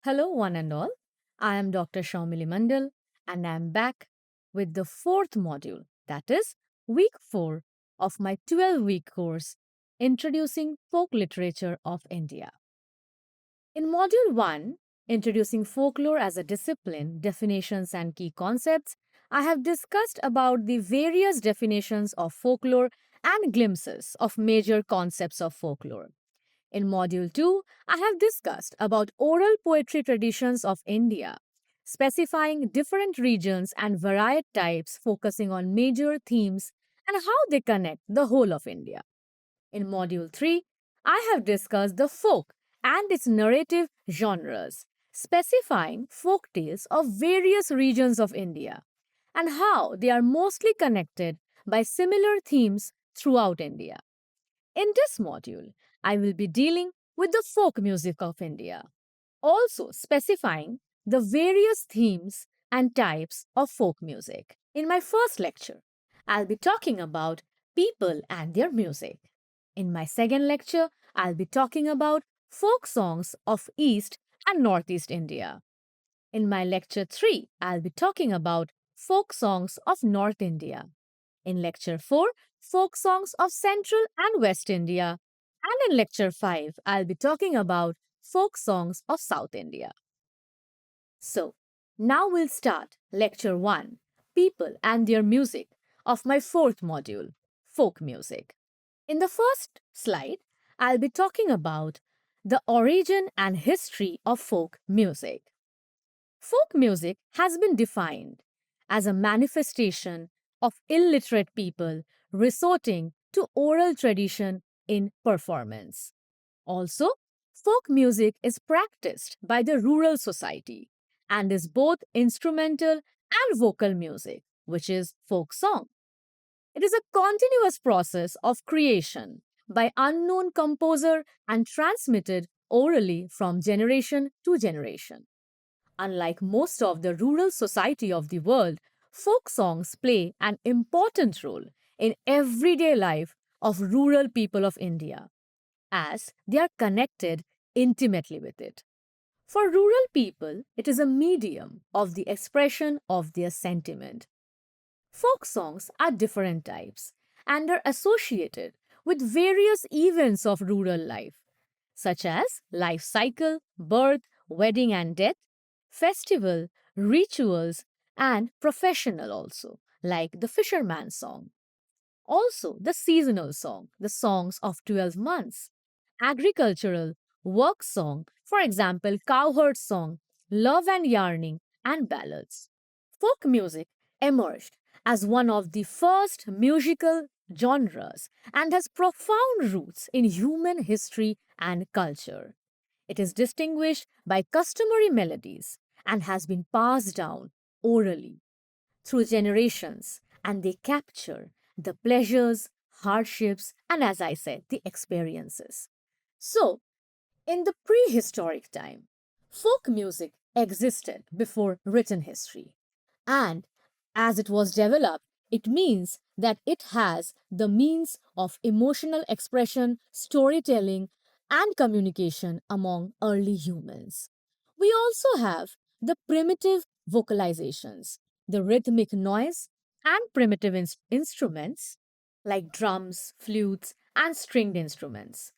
Hello, one and all. I am Dr. Shaumili Mandal, and I am back with the fourth module, that is, week 4 of my 12-week course, Introducing Folk Literature of India. In Module 1, Introducing Folklore as a Discipline, Definitions and Key Concepts, I have discussed about the various definitions of folklore and glimpses of major concepts of folklore. In Module 2, I have discussed about oral poetry traditions of India, specifying different regions and varied types, focusing on major themes and how they connect the whole of India. In Module 3, I have discussed the folk and its narrative genres, specifying folk tales of various regions of India and how they are mostly connected by similar themes throughout India. In this module, I will be dealing with the folk music of India, also specifying the various themes and types of folk music. In my first lecture, I'll be talking about people and their music. In my second lecture, I'll be talking about folk songs of East and Northeast India. In my lecture 3, I'll be talking about folk songs of North India. In lecture 4, folk songs of Central and West India. And in lecture 5, I'll be talking about folk songs of South India. So, now we'll start lecture 1, People and Their Music, of my fourth module, Folk Music. In the first slide, I'll be talking about the origin and history of folk music. Folk music has been defined as a manifestation of illiterate people resorting to oral tradition in performance. Also, folk music is practiced by the rural society and is both instrumental and vocal music, which is folk song. It is a continuous process of creation by unknown composer and transmitted orally from generation to generation. Unlike most of the rural society of the world, folk songs play an important role in everyday life of rural people of India, as they are connected intimately with it. For rural people, it is a medium of the expression of their sentiment. Folk songs are different types and are associated with various events of rural life, such as life cycle, birth, wedding and death, festival, rituals, and professional also, like the fisherman's song. Also, the seasonal song, the songs of 12 months, agricultural, work song, for example, cowherd song, love and yarning, and ballads. Folk music emerged as one of the first musical genres and has profound roots in human history and culture. It is distinguished by customary melodies and has been passed down orally through generations, and they capture the pleasures, hardships, and as I said, the experiences. So, in the prehistoric time, folk music existed before written history. And as it was developed, it means that it has the means of emotional expression, storytelling, and communication among early humans. We also have the primitive vocalizations, the rhythmic noise, and primitive instruments like drums, flutes, and stringed instruments.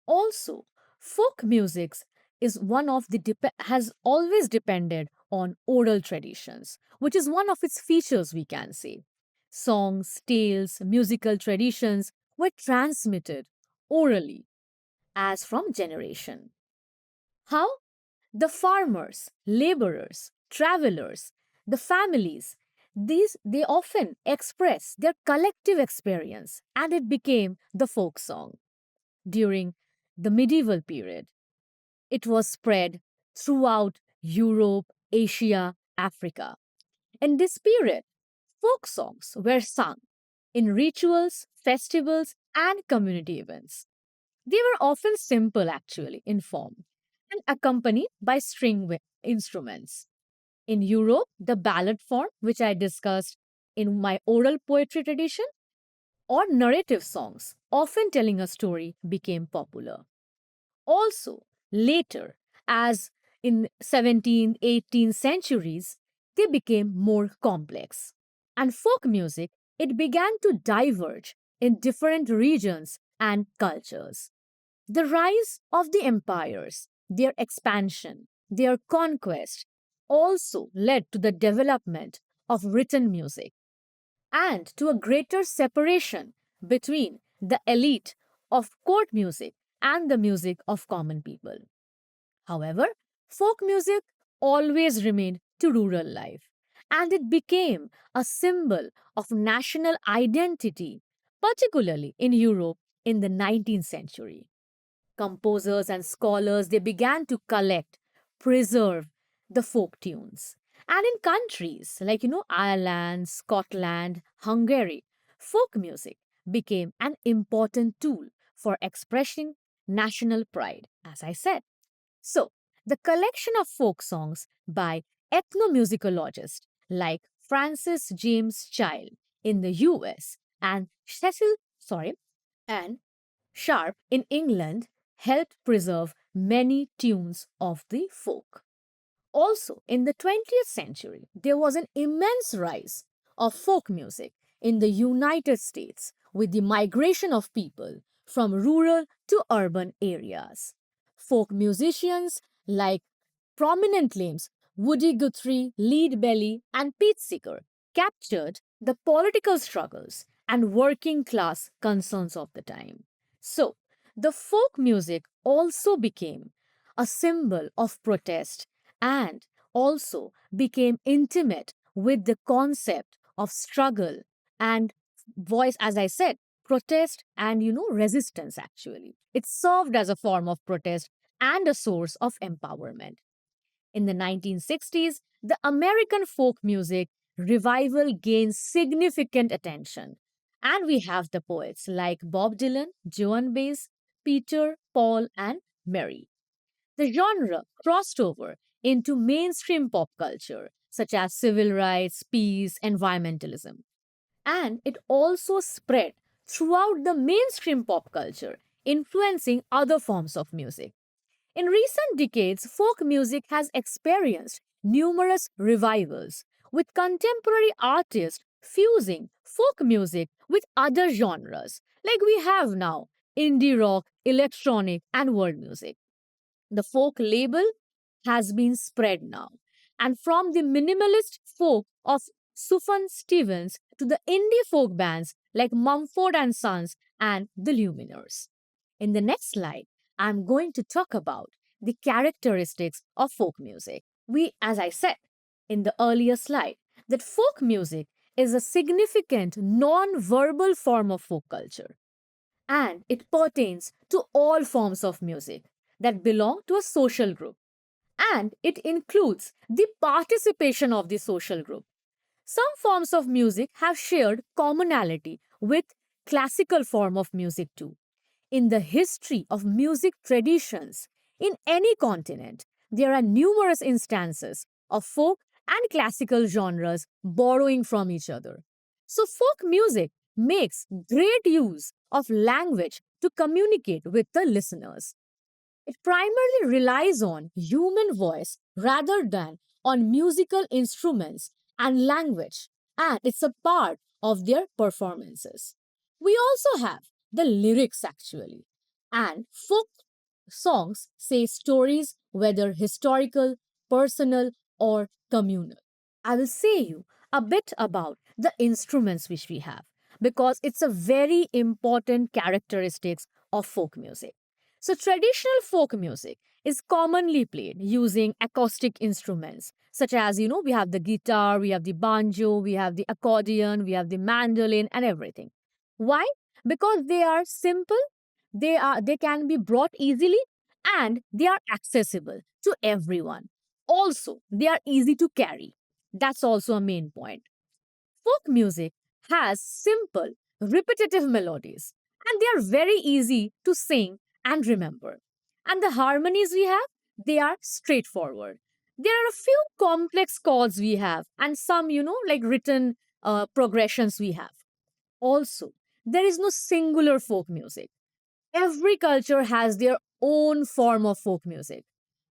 Also, folk music is one of the has always depended on oral traditions, which is one of its features we can say. Songs, tales, musical traditions were transmitted orally as from generation. How? The farmers, laborers, travelers, the families, these they often express their collective experience and it became the folk song during the medieval period. It was spread throughout Europe, Asia, Africa. In this period, folk songs were sung in rituals, festivals, and community events. They were often simple, actually, in form and accompanied by instruments. In Europe, the ballad form, which I discussed in my oral poetry tradition, or narrative songs, often telling a story, became popular. Also, later, as in 17th, 18th centuries, they became more complex. And folk music, it began to diverge in different regions and cultures. The rise of the empires, their expansion, their conquest also led to the development of written music and to a greater separation between the elite of court music and the music of common people. However, folk music always remained to rural life and it became a symbol of national identity, particularly in Europe in the 19th century. Composers and scholars they began to collect, preserve the folk tunes. And in countries like Ireland, Scotland, Hungary, folk music became an important tool for expressing national pride, as I said. So, the collection of folk songs by ethnomusicologists like Francis James Child in the US and and Sharp in England helped preserve many tunes of the folk. Also, in the 20th century, there was an immense rise of folk music in the United States with the migration of people from rural to urban areas. Folk musicians like prominent names Woody Guthrie, Lead Belly, and Pete Seeger captured the political struggles and working class concerns of the time. So, the folk music also became a symbol of protest and also became intimate with the concept of struggle and voice, as I said, protest and resistance actually. It served as a form of protest and a source of empowerment. In the 1960s, the American folk music revival gained significant attention. And we have the poets like Bob Dylan, Joan Baez, Peter, Paul, and Mary. The genre crossed over into mainstream pop culture, such as civil rights, peace, environmentalism. And it also spread throughout the mainstream pop culture, influencing other forms of music. In recent decades, folk music has experienced numerous revivals, with contemporary artists fusing folk music with other genres, like we have now indie rock, electronic, and world music. The folk label has been spread now. And from the minimalist folk of Sufjan Stevens to the indie folk bands like Mumford and Sons and the Lumineers. In the next slide, I'm going to talk about the characteristics of folk music. As I said in the earlier slide, that folk music is a significant non-verbal form of folk culture and it pertains to all forms of music that belong to a social group and it includes the participation of the social group. Some forms of music have shared commonality with classical form of music too. In the history of music traditions in any continent, there are numerous instances of folk and classical genres borrowing from each other. So, folk music makes great use of language to communicate with the listeners. It primarily relies on human voice rather than on musical instruments and language, and it's a part of their performances. We also have the lyrics actually, and folk songs say stories whether historical, personal, or communal. I will say you a bit about the instruments which we have because it's a very important characteristics of folk music. So traditional folk music is commonly played using acoustic instruments such as we have the guitar, we have the banjo, we have the accordion, we have the mandolin and everything. Why? Because they are simple, they can be brought easily and they are accessible to everyone. Also, they are easy to carry. That's also a main point. Folk music has simple, repetitive melodies, and they are very easy to sing and remember. And the harmonies we have, they are straightforward. There are a few complex chords we have, and some, like written progressions we have. Also, there is no singular folk music. Every culture has their own form of folk music.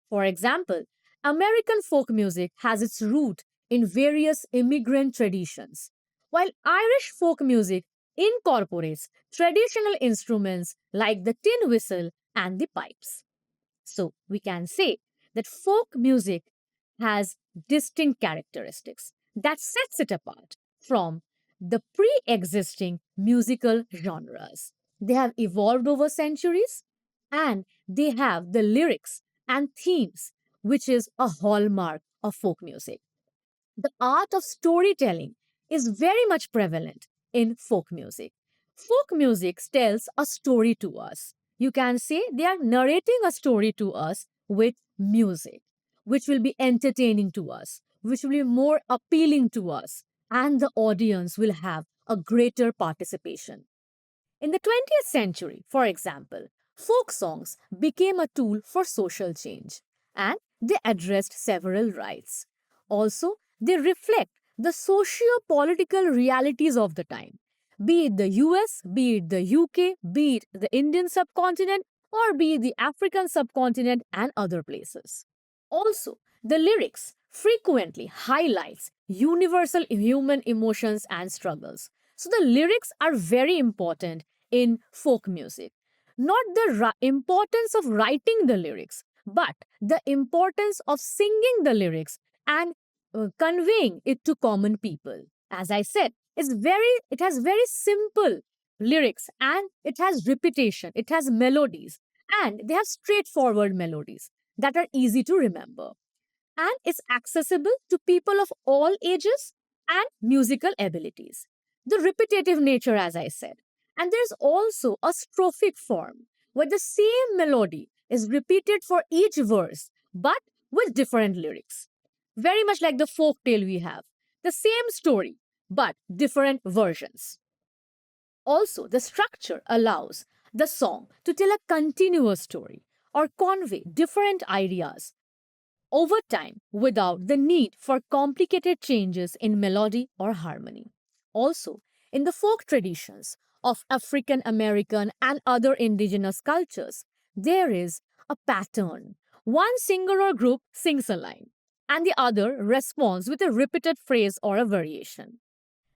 For example, American folk music has its root in various immigrant traditions, while Irish folk music incorporates traditional instruments like the tin whistle and the pipes. So we can say that folk music has distinct characteristics that sets it apart from the pre-existing musical genres. They have evolved over centuries and they have the lyrics and themes which is a hallmark of folk music. The art of storytelling is very much prevalent in folk music. Folk music tells a story to us. You can say they are narrating a story to us with music, which will be entertaining to us, which will be more appealing to us, and the audience will have a greater participation. In the 20th century, for example, folk songs became a tool for social change and they addressed several rights. Also, they reflect the socio political realities of the time, be it the US, be it the UK, be it the Indian subcontinent, or be it the African subcontinent and other places. Also, the lyrics frequently highlights universal human emotions and struggles. So the lyrics are very important in folk music. Not the importance of writing the lyrics, but the importance of singing the lyrics and conveying it to common people. As I said, it has very simple lyrics and it has repetition, it has melodies, and they have straightforward melodies that are easy to remember. And it's accessible to people of all ages and musical abilities. The repetitive nature, as I said. And there's also a strophic form where the same melody is repeated for each verse but with different lyrics. Very much like the folk tale we have. The same story but different versions. Also, the structure allows the song to tell a continuous story or convey different ideas over time without the need for complicated changes in melody or harmony. Also, in the folk traditions of African American and other indigenous cultures, there is a pattern. One singer or group sings a line, and the other responds with a repeated phrase or a variation.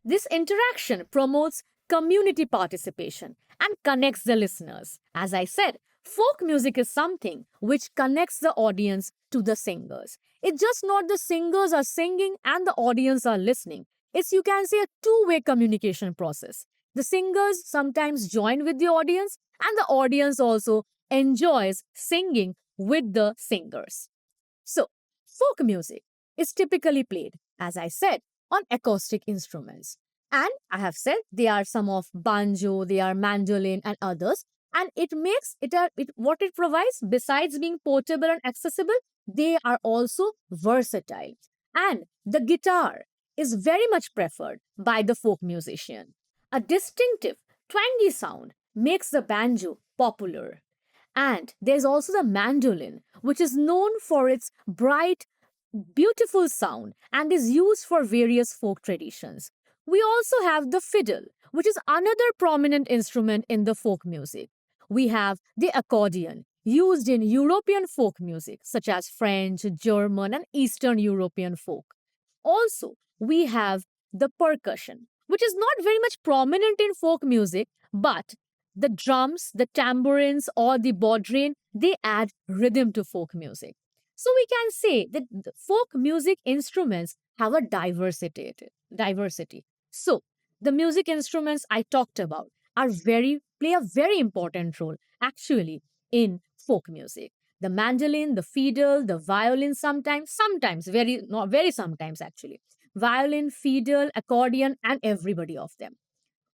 This interaction promotes community participation and connects the listeners. As I said, folk music is something which connects the audience to the singers. It's just not the singers are singing and the audience are listening. It's, you can say, a two-way communication process. The singers sometimes join with the audience and the audience also enjoys singing with the singers. So, folk music is typically played, as I said, on acoustic instruments. And I have said they are some of banjo, they are mandolin, and others. And it makes what it provides, besides being portable and accessible, they are also versatile. And the guitar is very much preferred by the folk musician. A distinctive, twangy sound makes the banjo popular. And there's also the mandolin, which is known for its bright, beautiful sound and is used for various folk traditions. We also have the fiddle, which is another prominent instrument in the folk music. We have the accordion, used in European folk music, such as French, German, and Eastern European folk. Also, we have the percussion, which is not very much prominent in folk music, but the drums, the tambourines, or the bodhrán, they add rhythm to folk music. So we can say that the folk music instruments have a diversity. So the music instruments I talked about are very play a very important role actually in folk music. The mandolin, the fiddle, the violin sometimes, very not very sometimes actually. Violin, fiddle, accordion, and everybody of them.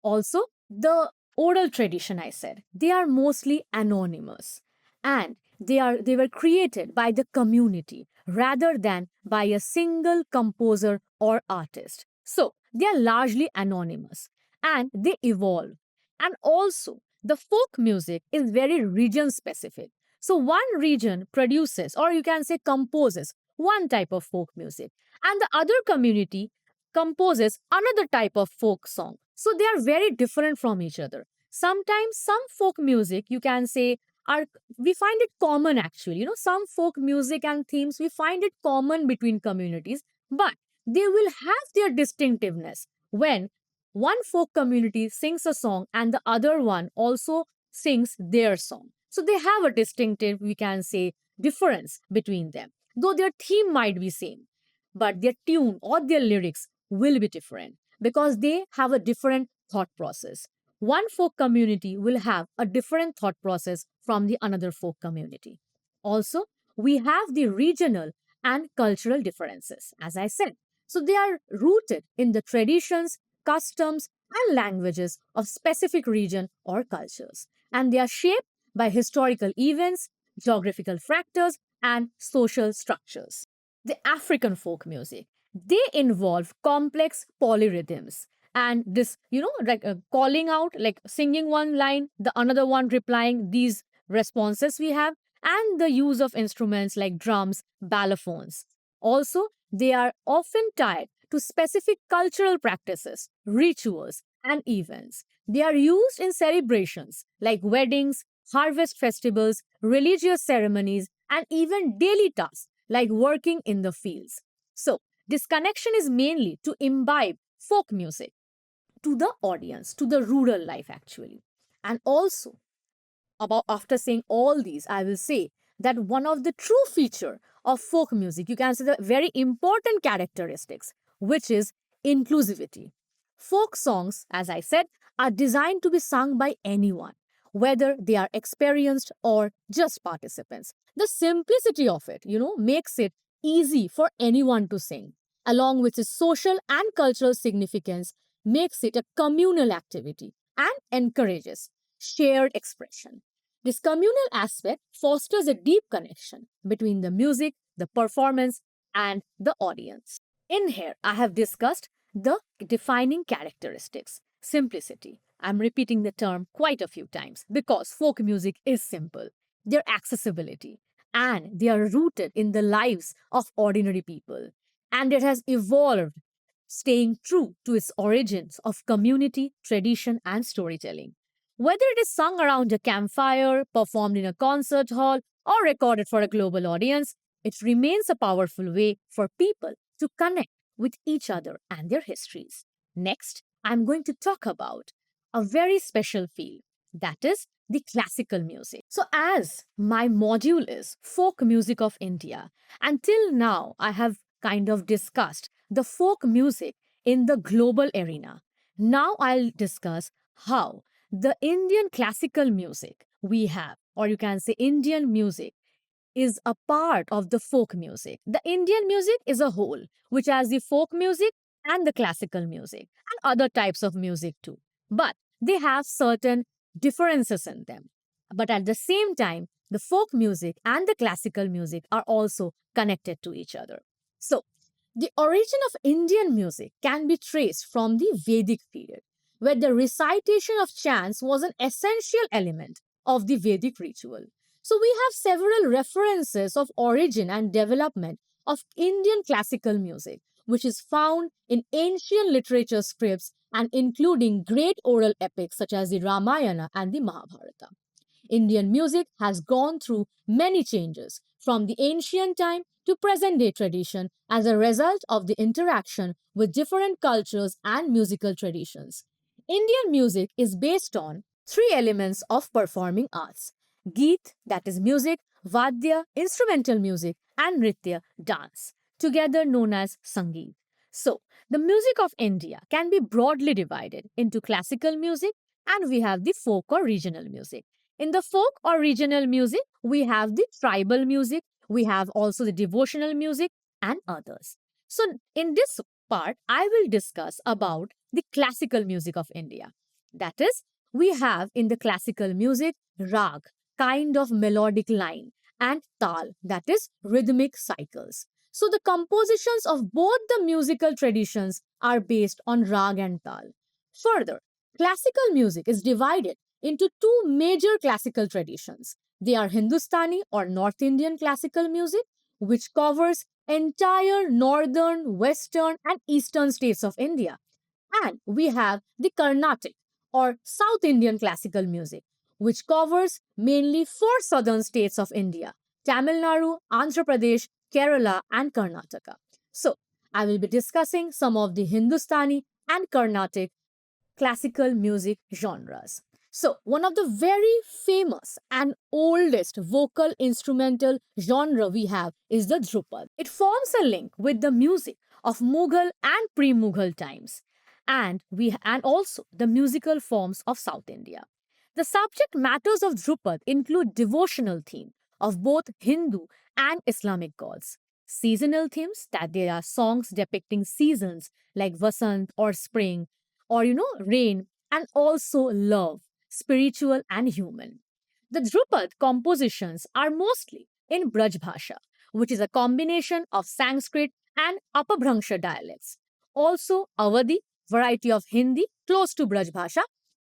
Also, the oral tradition I said, they are mostly anonymous and they were created by the community rather than by a single composer or artist. So, they are largely anonymous and they evolve. And also, the folk music is very region specific. So, one region produces, or you can say composes, one type of folk music, and the other community composes another type of folk song. So they are very different from each other. Sometimes some folk music, you can say, are, we find it common actually. Some folk music and themes, we find it common between communities, but they will have their distinctiveness when one folk community sings a song and the other one also sings their song. So they have a distinctive, we can say, difference between them. Though their theme might be same, but their tune or their lyrics will be different because they have a different thought process. One folk community will have a different thought process from the another folk community. Also, we have the regional and cultural differences, as I said. So they are rooted in the traditions, customs, and languages of specific region or cultures, and they are shaped by historical events, geographical factors, and social structures. The African folk music, they involve complex polyrhythms, and this, like calling out, like singing one line, the another one replying, these responses we have, and the use of instruments like drums, ballophones. Also, they are often tied to specific cultural practices, rituals, and events. They are used in celebrations like weddings, harvest festivals, religious ceremonies, and even daily tasks like working in the fields. So, this connection is mainly to imbibe folk music to the audience, to the rural life actually. And also, about after saying all these, I will say that one of the true feature of folk music, you can say the very important characteristics, which is inclusivity. Folk songs, as I said, are designed to be sung by anyone, whether they are experienced or just participants. The simplicity of it, makes it easy for anyone to sing, along with its social and cultural significance, makes it a communal activity and encourages shared expression. This communal aspect fosters a deep connection between the music, the performance, and the audience. In here, I have discussed the defining characteristics simplicity. I'm repeating the term quite a few times because folk music is simple, their accessibility, and they are rooted in the lives of ordinary people. And it has evolved, staying true to its origins of community, tradition, and storytelling. Whether it is sung around a campfire, performed in a concert hall, or recorded for a global audience, it remains a powerful way for people to connect with each other and their histories. Next, I'm going to talk about a very special field, that is the classical music. So, as my module is folk music of India, until now I have kind of discussed the folk music in the global arena. Now I'll discuss how the Indian classical music we have, or you can say Indian music, is a part of the folk music. The Indian music is a whole, which has the folk music and the classical music and other types of music too. But they have certain differences in them. But at the same time, the folk music and the classical music are also connected to each other. So, the origin of Indian music can be traced from the Vedic period, where the recitation of chants was an essential element of the Vedic ritual. So we have several references of origin and development of Indian classical music, which is found in ancient literature scripts and including great oral epics such as the Ramayana and the Mahabharata. Indian music has gone through many changes from the ancient time to present day tradition as a result of the interaction with different cultures and musical traditions. Indian music is based on three elements of performing arts: Geet, that is music, Vadya, instrumental music, and Nritya, dance, together known as Sangeet. So, the music of India can be broadly divided into classical music and we have the folk or regional music. In the folk or regional music, we have the tribal music, we have also the devotional music, and others. So, in this part, I will discuss about the classical music of India. That is, we have in the classical music rag, kind of melodic line, and tal, that is rhythmic cycles. So, the compositions of both the musical traditions are based on rag and tal. Further, classical music is divided into two major classical traditions. They are Hindustani or North Indian classical music, which covers entire northern, western, and eastern states of India. And we have the Carnatic or South Indian classical music, which covers mainly four southern states of India: Tamil Nadu, Andhra Pradesh, Kerala, and Karnataka. So, I will be discussing some of the Hindustani and Carnatic classical music genres. So, one of the very famous and oldest vocal instrumental genre we have is the Dhrupad. It forms a link with the music of Mughal and pre-Mughal times, and also the musical forms of South India. The subject matters of Dhrupad include devotional theme of both Hindu and Islamic gods, seasonal themes, that there are songs depicting seasons like Vasant or spring, or rain, and also love, spiritual and human. The Drupad compositions are mostly in Braj Bhasha, which is a combination of Sanskrit and Apabhrangsha dialects. Also Awadhi, variety of Hindi close to Braj Bhasha,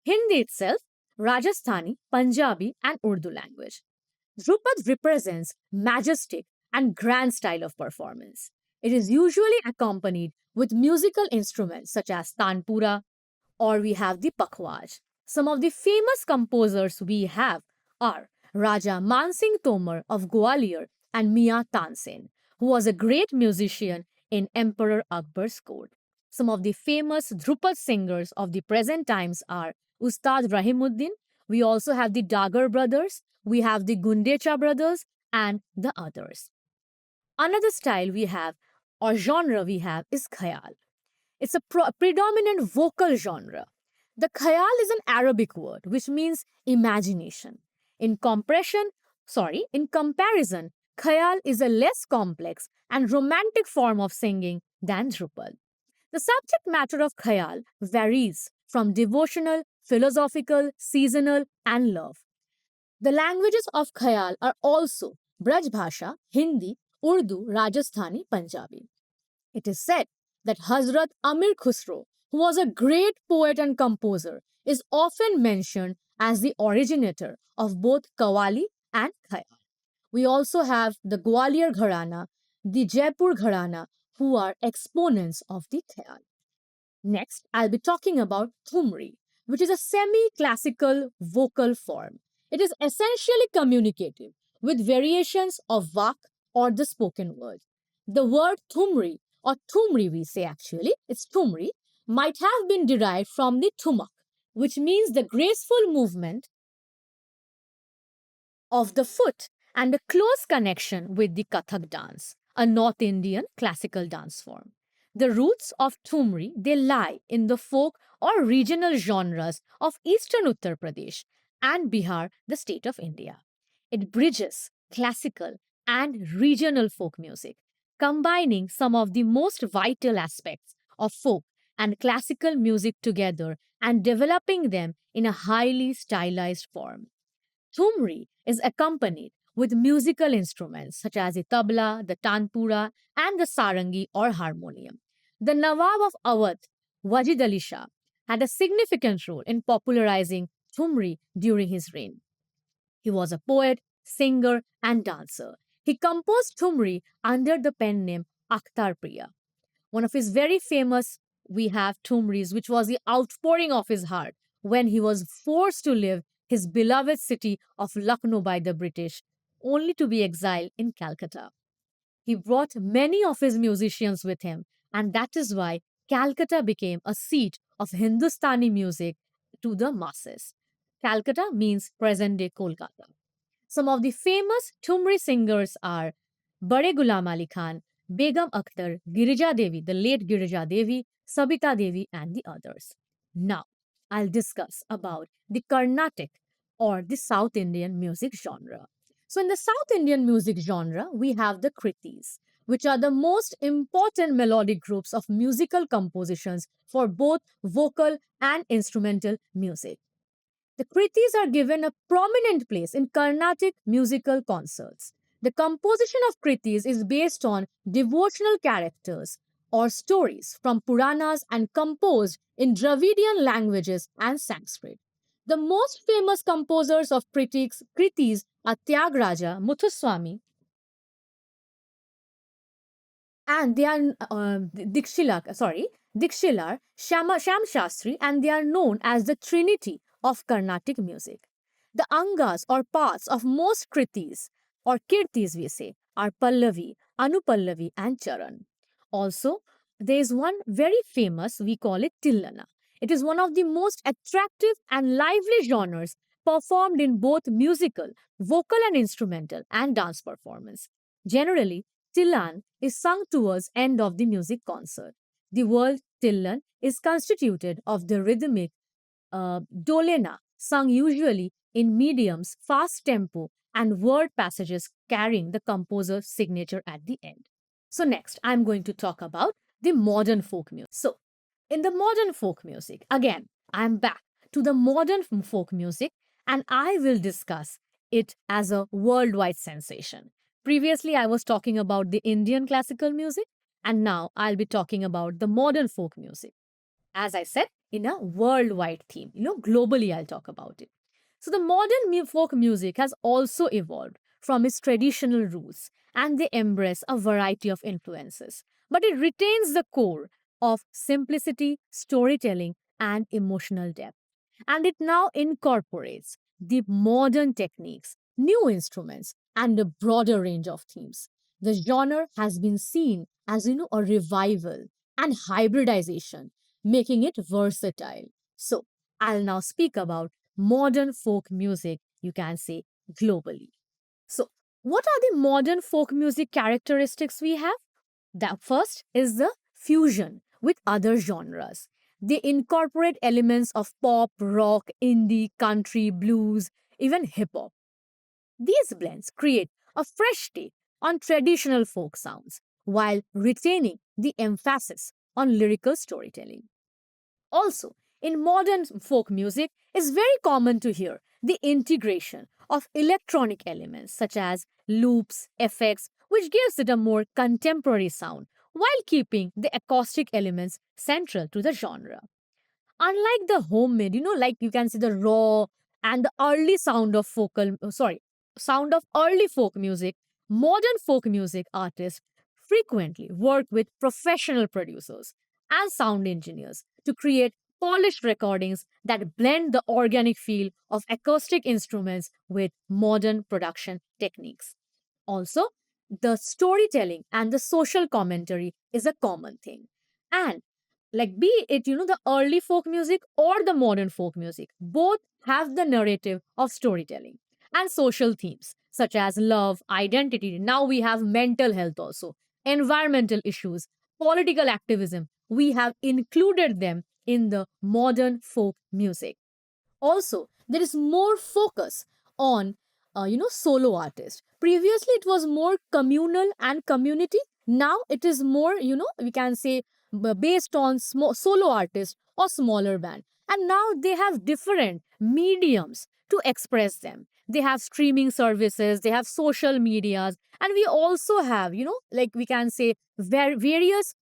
Hindi itself, Rajasthani, Punjabi, and Urdu language. Drupad represents majestic and grand style of performance. It is usually accompanied with musical instruments such as tanpura, or we have the pakhwaj. Some of the famous composers we have are Raja Mansingh Tomar of Gwalior and Mia Tansen, who was a great musician in Emperor Akbar's court. Some of the famous Drupad singers of the present times are Ustad Rahimuddin. We also have the Dagar brothers, we have the Gundecha brothers, and the others. Another style we have, or genre we have, is khayal. It's a predominant vocal genre. The khayal is an Arabic word which means imagination. In in comparison, khayal is a less complex and romantic form of singing than Drupal. The subject matter of khayal varies from devotional, philosophical, seasonal, and love. The languages of khayal are also Braj Bhasha, Hindi, Urdu, Rajasthani, Punjabi. It is said that Hazrat Amir Khusro, who was a great poet and composer, is often mentioned as the originator of both Qawwali and Khayal. We also have the Gwalior Gharana, the Jaipur Gharana, who are exponents of the Khayal. Next, I'll be talking about Thumri, which is a semi classical vocal form. It is essentially communicative with variations of Vak or the spoken word. The word Thumri, or Thumri we say actually, it's Thumri, might have been derived from the Thumak, which means the graceful movement of the foot and a close connection with the Kathak dance, a North Indian classical dance form. The roots of Thumri, they lie in the folk or regional genres of eastern Uttar Pradesh and Bihar, the state of India. It bridges classical and regional folk music, combining some of the most vital aspects of folk and classical music together and developing them in a highly stylized form. Thumri is accompanied with musical instruments such as the tabla, the tanpura, and the sarangi or harmonium. The Nawab of Awadh, Wajid Ali Shah, had a significant role in popularizing Thumri during his reign. He was a poet, singer, and dancer. He composed Thumri under the pen name Akhtar Priya. One of his very famous, we have Tumris, which was the outpouring of his heart when he was forced to leave his beloved city of Lucknow by the British, only to be exiled in Calcutta. He brought many of his musicians with him, and that is why Calcutta became a seat of Hindustani music to the masses. Calcutta means present day Kolkata. Some of the famous Thumri singers are Bade Ghulam Ali Khan, Begum Akhtar, Girija Devi, the late Girija Devi, Sabita Devi, and the others. Now, I'll discuss about the Carnatic or the South Indian music genre. So, in the South Indian music genre, we have the Kritis, which are the most important melodic groups of musical compositions for both vocal and instrumental music. The Kritis are given a prominent place in Carnatic musical concerts. The composition of Kritis is based on devotional characters or stories from Puranas and composed in Dravidian languages and Sanskrit. The most famous composers of Kritis are Tyagaraja, Muthuswami, and they are Dikshilar, Sham Shastri, and they are known as the Trinity of Carnatic music. The angas or parts of most kritis or kirtis we say are Pallavi, Anupallavi and Charan. Also, there is one very famous, we call it Tillana. It is one of the most attractive and lively genres performed in both musical, vocal and instrumental and dance performance. Generally, Tillan is sung towards end of the music concert. The word Tillan is constituted of the rhythmic dolena, sung usually in mediums, fast tempo, and word passages carrying the composer's signature at the end. So, next, I'm going to talk about the modern folk music. So, in the modern folk music, again, I'm back to the modern folk music and I will discuss it as a worldwide sensation. Previously, I was talking about the Indian classical music, and now I'll be talking about the modern folk music, as I said, in a worldwide theme. Globally, I'll talk about it. So, the modern folk music has also evolved from its traditional roots and they embrace a variety of influences. But it retains the core of simplicity, storytelling, and emotional depth. And it now incorporates the modern techniques, new instruments, and a broader range of themes. The genre has been seen as a revival and hybridization, making it versatile. So, I'll now speak about modern folk music, you can say globally. So, what are the modern folk music characteristics we have? The first is the fusion with other genres. They incorporate elements of pop, rock, indie, country, blues, even hip hop. These blends create a fresh take on traditional folk sounds while retaining the emphasis on lyrical storytelling. Also, in modern folk music, it's very common to hear the integration of electronic elements such as loops, effects, which gives it a more contemporary sound while keeping the acoustic elements central to the genre. Unlike the homemade, like you can see the raw and the early sound of early folk music, modern folk music artists frequently work with professional producers and sound engineers to create polished recordings that blend the organic feel of acoustic instruments with modern production techniques. Also, the storytelling and the social commentary is a common thing. And like be it the early folk music or the modern folk music, both have the narrative of storytelling and social themes such as love, identity. Now we have mental health also, environmental issues, political activism. We have included them in the modern folk music. Also, there is more focus on solo artists. Previously it was more communal and community. Now it is more we can say based on solo artists or smaller band, and now they have different mediums to express them. They have streaming services, they have social medias, and we also have like we can say various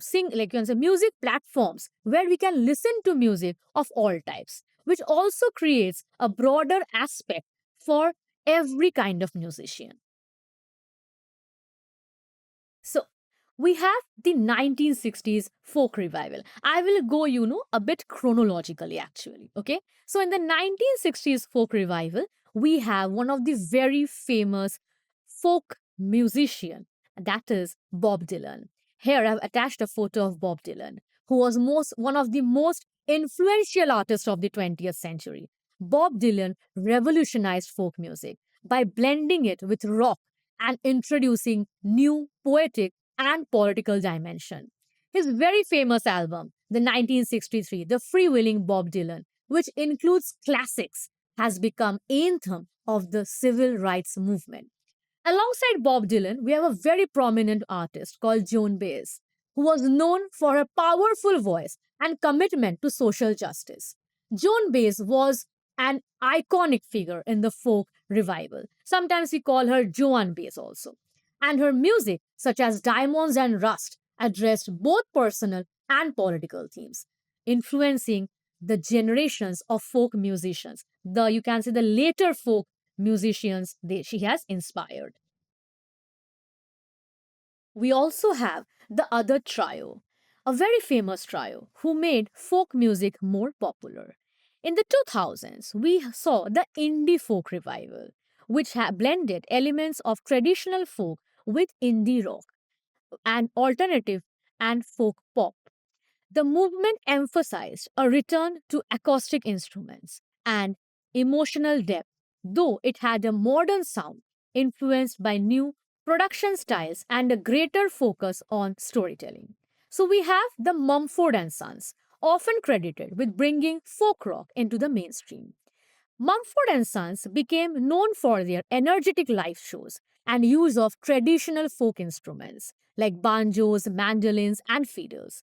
sing like you can say music platforms where we can listen to music of all types, which also creates a broader aspect for every kind of musician. So, we have the 1960s folk revival. I will go, a bit chronologically actually. Okay. So, in the 1960s folk revival, we have one of the very famous folk musician, that is Bob Dylan. Here I've attached a photo of Bob Dylan, who was one of the most influential artists of the 20th century. Bob Dylan revolutionized folk music by blending it with rock and introducing new poetic and political dimension. His very famous album, the 1963, The Freewheeling Bob Dylan, which includes classics, has become anthem of the civil rights movement. Alongside Bob Dylan, we have a very prominent artist called Joan Baez, who was known for her powerful voice and commitment to social justice. Joan Baez was an iconic figure in the folk revival. Sometimes we call her Joan Baez also. And her music, such as Diamonds and Rust, addressed both personal and political themes, influencing the generations of folk musicians. The you can say the later folk musicians she has inspired. We also have the other trio, a very famous trio who made folk music more popular. In the 2000s, we saw the indie folk revival, which blended elements of traditional folk with indie rock and alternative and folk pop. The movement emphasized a return to acoustic instruments and emotional depth, though it had a modern sound influenced by new production styles and a greater focus on storytelling. So we have the Mumford and Sons, often credited with bringing folk rock into the mainstream. Mumford and Sons became known for their energetic live shows and use of traditional folk instruments like banjos, mandolins, and fiddles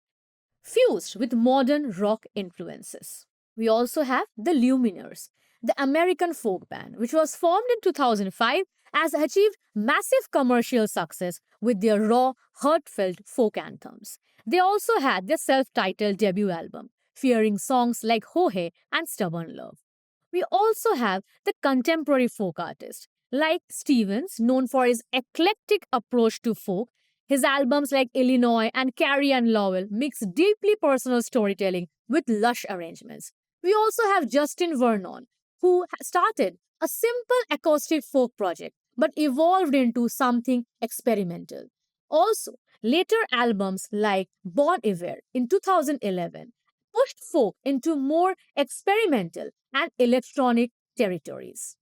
fused with modern rock influences. We also have the Lumineers, the American folk band, which was formed in 2005, has achieved massive commercial success with their raw, heartfelt folk anthems. They also had their self titled debut album, featuring songs like Ho Hey and Stubborn Love. We also have the contemporary folk artists like Stevens, known for his eclectic approach to folk. His albums like Illinois and Carrie and Lowell mix deeply personal storytelling with lush arrangements. We also have Justin Vernon, who started a simple acoustic folk project but evolved into something experimental. Also, later albums like Bon Iver in 2011 pushed folk into more experimental and electronic territories,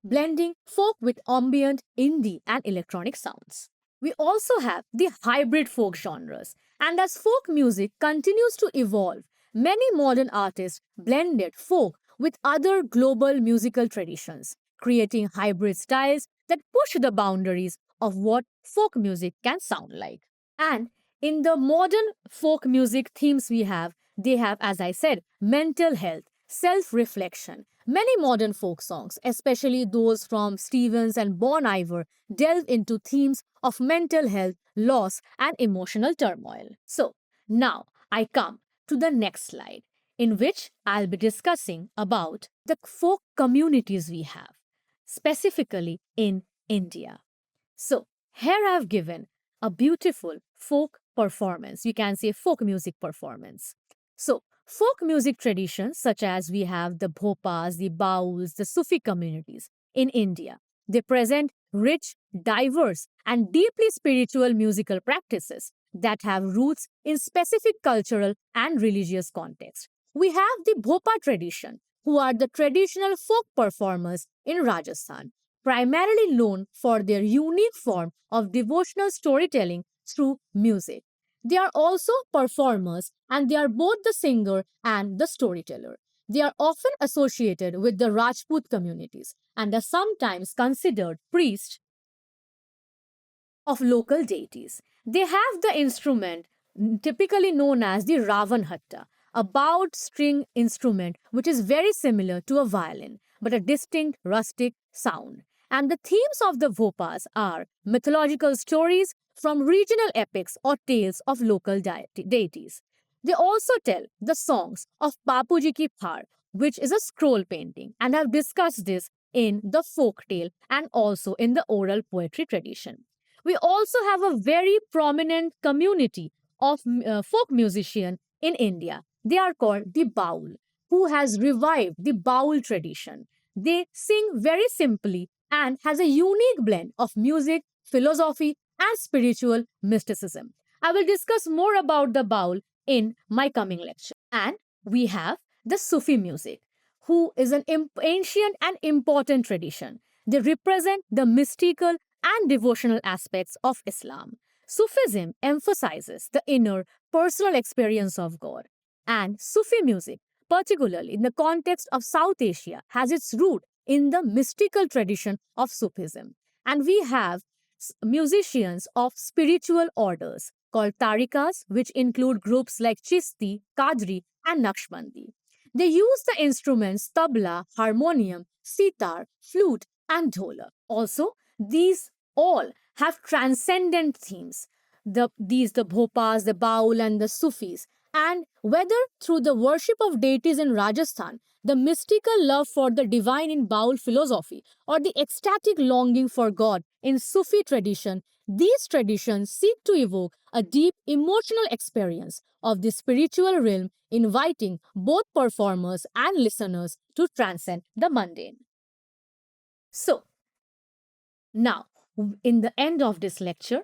blending folk with ambient, indie, and electronic sounds. We also have the hybrid folk genres, and as folk music continues to evolve, many modern artists blended folk with other global musical traditions, creating hybrid styles that push the boundaries of what folk music can sound like. And in the modern folk music themes they have, as I said, mental health, self reflection. Many modern folk songs, especially those from Stevens and Bon Iver, delve into themes of mental health, loss, and emotional turmoil. So, now I come to the next slide, in which I'll be discussing about the folk communities we have, specifically in India. So, here I've given a beautiful folk performance. You can say folk music performance. So, folk music traditions, such as we have the Bhopas, the Bauls, the Sufi communities in India, they present rich, diverse, and deeply spiritual musical practices that have roots in specific cultural and religious contexts. We have the Bhopa tradition, who are the traditional folk performers in Rajasthan, primarily known for their unique form of devotional storytelling through music. They are also performers and they are both the singer and the storyteller. They are often associated with the Rajput communities and are sometimes considered priests of local deities. They have the instrument typically known as the Ravanhatta, a bowed string instrument which is very similar to a violin but a distinct rustic sound. And the themes of the Bhopas are mythological stories from regional epics or tales of local deities. They also tell the songs of Bapuji Ki Phar, which is a scroll painting, and have discussed this in the folk tale and also in the oral poetry tradition. We also have a very prominent community of folk musicians in India. They are called the Baul, who has revived the Baul tradition. They sing very simply and has a unique blend of music, philosophy, and spiritual mysticism. I will discuss more about the Baul in my coming lecture. And we have the Sufi music, who is an ancient and important tradition. They represent the mystical and devotional aspects of Islam. Sufism emphasizes the inner personal experience of God, and Sufi music, particularly in the context of South Asia, has its root in the mystical tradition of Sufism. And we have musicians of spiritual orders called tarikas, which include groups like Chishti, Qadri, and Naqshbandi. They use the instruments tabla, harmonium, sitar, flute, and dholak. Also, these all have transcendent themes. The Bhopas, the Baul, and the Sufis. And whether through the worship of deities in Rajasthan, the mystical love for the divine in Baul philosophy, or the ecstatic longing for God in Sufi tradition, these traditions seek to evoke a deep emotional experience of the spiritual realm, inviting both performers and listeners to transcend the mundane. So, now, in the end of this lecture,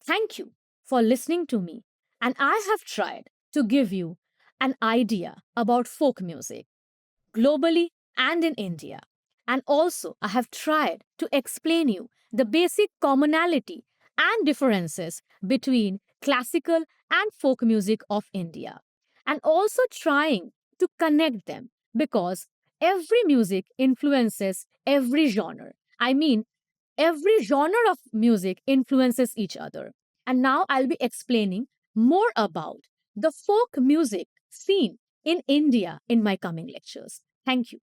thank you for listening to me, and I have tried to give you an idea about folk music globally and in India. And also, I have tried to explain you the basic commonality and differences between classical and folk music of India, and also trying to connect them because every music influences every genre. I mean, every genre of music influences each other. And now I'll be explaining more about the folk music scene in India in my coming lectures. Thank you.